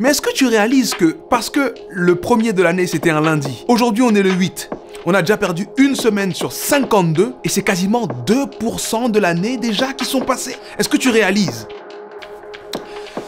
Mais est-ce que tu réalises que, parce que le premier de l'année c'était un lundi, aujourd'hui on est le 8, on a déjà perdu une semaine sur 52 et c'est quasiment 2% de l'année déjà qui sont passés. Est-ce que tu réalises?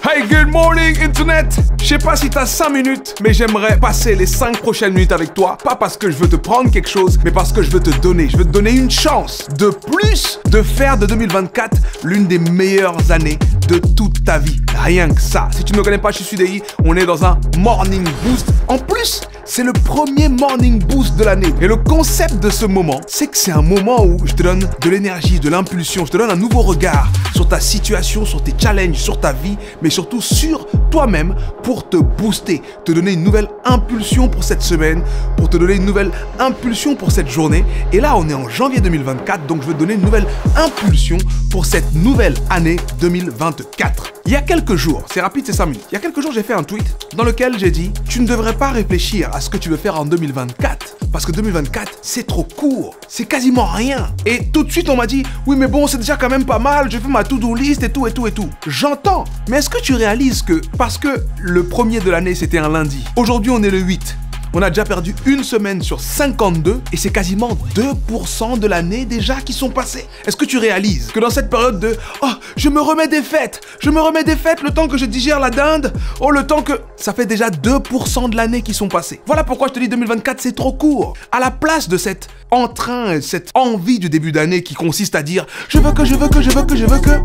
Hey, good morning Internet! Je sais pas si t'as 5 minutes, mais j'aimerais passer les 5 prochaines minutes avec toi. Pas parce que je veux te prendre quelque chose, mais parce que je veux te donner une chance de plus de faire de 2024 l'une des meilleures années de toute ta vie. Rien que ça. Si tu ne me connais pas, je suis Sudei. On est dans un morning boost. En plus, c'est le premier morning boost de l'année. Et le concept de ce moment, c'est que c'est un moment où je te donne de l'énergie, de l'impulsion. Je te donne un nouveau regard sur ta situation, sur tes challenges, sur ta vie, mais surtout sur toi-même pour te booster, te donner une nouvelle impulsion pour cette semaine, pour te donner une nouvelle impulsion pour cette journée. Et là, on est en janvier 2024, donc je vais te donner une nouvelle impulsion pour cette nouvelle année 2024. Il y a quelques jours, c'est rapide, c'est 5 minutes. Il y a quelques jours, j'ai fait un tweet dans lequel j'ai dit « Tu ne devrais pas réfléchir à ce que tu veux faire en 2024 parce que 2024, c'est trop court. C'est quasiment rien. » Et tout de suite, on m'a dit « Oui, mais bon, c'est déjà quand même pas mal. Je fais ma to-do list et tout et tout et tout. » J'entends. Mais est-ce que tu réalises que parce que le premier de l'année, c'était un lundi, aujourd'hui, on est le 8. On a déjà perdu une semaine sur 52 et c'est quasiment 2% de l'année déjà qui sont passés. Est-ce que tu réalises que dans cette période de « Oh, je me remets des fêtes le temps que je digère la dinde, oh, le temps que... » Ça fait déjà 2% de l'année qui sont passés. Voilà pourquoi je te dis 2024, c'est trop court. À la place de cet entrain, cette envie du début d'année qui consiste à dire « Je veux que... »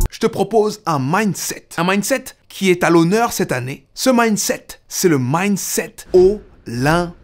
Je te propose un mindset. Un mindset qui est à l'honneur cette année. Ce mindset, c'est le mindset olympique.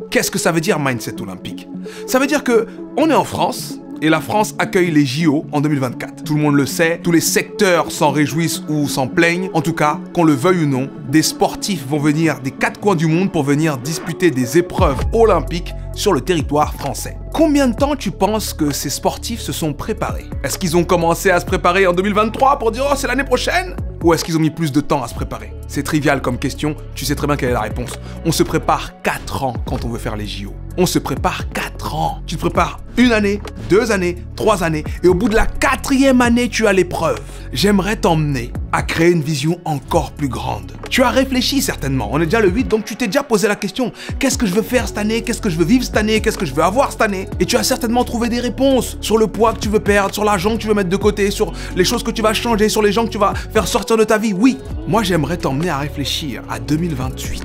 Qu'est-ce que ça veut dire mindset olympique? Ça veut dire que on est en France et la France accueille les JO en 2024. Tout le monde le sait, tous les secteurs s'en réjouissent ou s'en plaignent. En tout cas, qu'on le veuille ou non, des sportifs vont venir des 4 coins du monde pour venir disputer des épreuves olympiques sur le territoire français. Combien de temps tu penses que ces sportifs se sont préparés? Est-ce qu'ils ont commencé à se préparer en 2023 pour dire « Oh, c'est l'année prochaine » ou est-ce qu'ils ont mis plus de temps à se préparer? C'est trivial comme question, tu sais très bien quelle est la réponse. On se prépare 4 ans quand on veut faire les JO. On se prépare 4 ans. Tu te prépares 1 année, 2 années, 3 années, et au bout de la 4e année, tu as l'épreuve. J'aimerais t'emmener à créer une vision encore plus grande. Tu as réfléchi certainement, on est déjà le 8, donc tu t'es déjà posé la question, qu'est-ce que je veux faire cette année? Qu'est-ce que je veux vivre cette année? Qu'est-ce que je veux avoir cette année? Et tu as certainement trouvé des réponses sur le poids que tu veux perdre, sur l'argent que tu veux mettre de côté, sur les choses que tu vas changer, sur les gens que tu vas faire sortir de ta vie. Oui, moi j'aimerais t'emmener à réfléchir à 2028.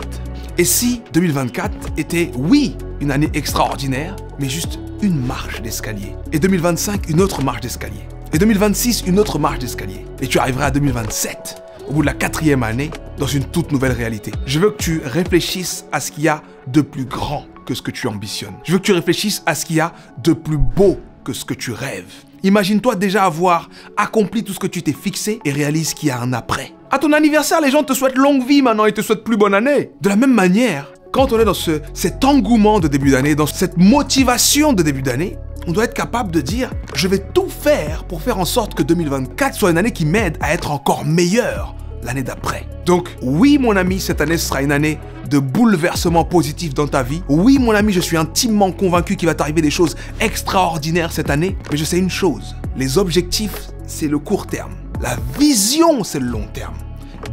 Et si 2024 était, oui, une année extraordinaire, mais juste une marche d'escalier. Et 2025, une autre marche d'escalier. Et 2026, une autre marche d'escalier. Et tu arriverais à 2027, au bout de la 4e année, dans une toute nouvelle réalité. Je veux que tu réfléchisses à ce qu'il y a de plus grand que ce que tu ambitionnes. Je veux que tu réfléchisses à ce qu'il y a de plus beau que ce que tu rêves. Imagine-toi déjà avoir accompli tout ce que tu t'es fixé et réalise qu'il y a un après. À ton anniversaire, les gens te souhaitent longue vie maintenant, ils te souhaitent plus bonne année. De la même manière, quand on est dans cet engouement de début d'année, dans cette motivation de début d'année, on doit être capable de dire « Je vais tout faire pour faire en sorte que 2024 soit une année qui m'aide à être encore meilleur l'année d'après. » Donc oui mon ami, cette année sera une année de bouleversement positif dans ta vie. Oui mon ami, je suis intimement convaincu qu'il va t'arriver des choses extraordinaires cette année. Mais je sais une chose, les objectifs c'est le court terme. La vision c'est le long terme.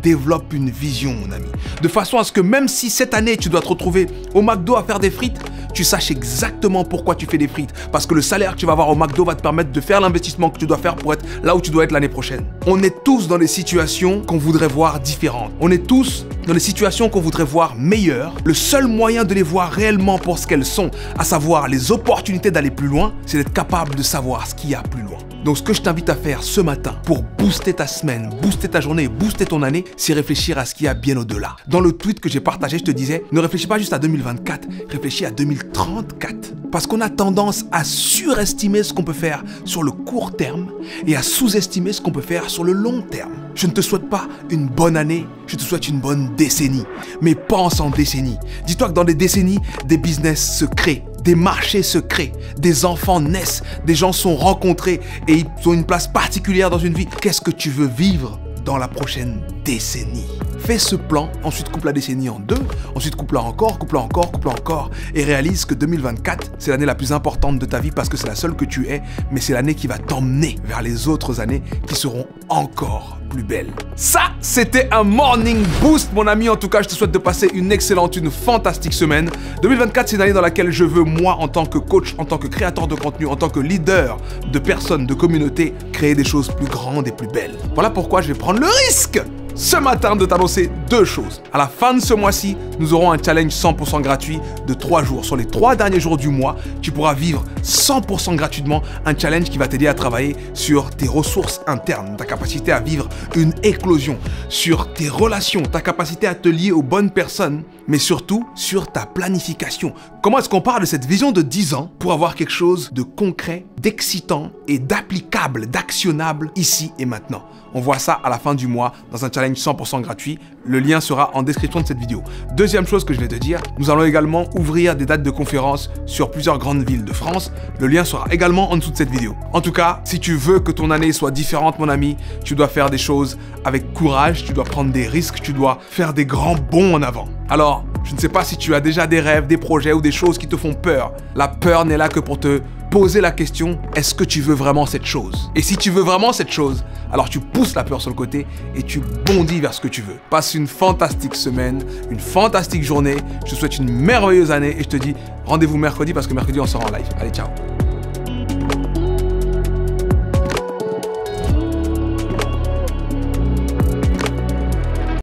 Développe une vision mon ami. De façon à ce que même si cette année tu dois te retrouver au McDo à faire des frites, tu saches exactement pourquoi tu fais des frites. Parce que le salaire que tu vas avoir au McDo va te permettre de faire l'investissement que tu dois faire pour être là où tu dois être l'année prochaine. On est tous dans des situations qu'on voudrait voir différentes. On est tous dans des situations qu'on voudrait voir meilleures. Le seul moyen de les voir réellement pour ce qu'elles sont, à savoir les opportunités d'aller plus loin, c'est d'être capable de savoir ce qu'il y a plus loin. Donc ce que je t'invite à faire ce matin pour booster ta semaine, booster ta journée, booster ton année, c'est réfléchir à ce qu'il y a bien au-delà. Dans le tweet que j'ai partagé, je te disais, ne réfléchis pas juste à 2024, réfléchis à 2034. Parce qu'on a tendance à surestimer ce qu'on peut faire sur le court terme et à sous-estimer ce qu'on peut faire sur le long terme. Je ne te souhaite pas une bonne année, je te souhaite une bonne décennie. Mais pense en décennie. Dis-toi que dans des décennies, des business se créent. Des marchés se créent, des enfants naissent, des gens sont rencontrés et ils ont une place particulière dans une vie. Qu'est-ce que tu veux vivre dans la prochaine décennie? Fais ce plan, ensuite coupe la décennie en 2, ensuite coupe-la encore, et réalise que 2024, c'est l'année la plus importante de ta vie parce que c'est la seule que tu aies, mais c'est l'année qui va t'emmener vers les autres années qui seront encore plus belle. Ça, c'était un morning boost, mon ami. En tout cas, je te souhaite de passer une excellente, une fantastique semaine. 2024, c'est une année dans laquelle je veux, moi, en tant que coach, en tant que créateur de contenu, en tant que leader de personnes, de communautés, créer des choses plus grandes et plus belles. Voilà pourquoi je vais prendre le risque ce matin de t'annoncer deux choses. À la fin de ce mois-ci, nous aurons un challenge 100% gratuit de 3 jours. Sur les 3 derniers jours du mois, tu pourras vivre 100% gratuitement un challenge qui va t'aider à travailler sur tes ressources internes, ta capacité à vivre une éclosion, sur tes relations, ta capacité à te lier aux bonnes personnes, mais surtout sur ta planification. Comment est-ce qu'on parle de cette vision de 10 ans pour avoir quelque chose de concret, d'excitant et d'applicable, d'actionnable ici et maintenant? On voit ça à la fin du mois dans un challenge 100% gratuit. Le lien sera en description de cette vidéo. Deuxième chose que je vais te dire, nous allons également ouvrir des dates de conférences sur plusieurs grandes villes de France. Le lien sera également en dessous de cette vidéo. En tout cas, si tu veux que ton année soit différente, mon ami, tu dois faire des choses avec courage, tu dois prendre des risques, tu dois faire des grands bonds en avant. Alors, je ne sais pas si tu as déjà des rêves, des projets ou des choses qui te font peur. La peur n'est là que pour te poser la question, est-ce que tu veux vraiment cette chose? Et si tu veux vraiment cette chose, alors tu pousses la peur sur le côté et tu bondis vers ce que tu veux. Passe une fantastique semaine, une fantastique journée. Je te souhaite une merveilleuse année et je te dis rendez-vous mercredi parce que mercredi on sera en live. Allez, ciao!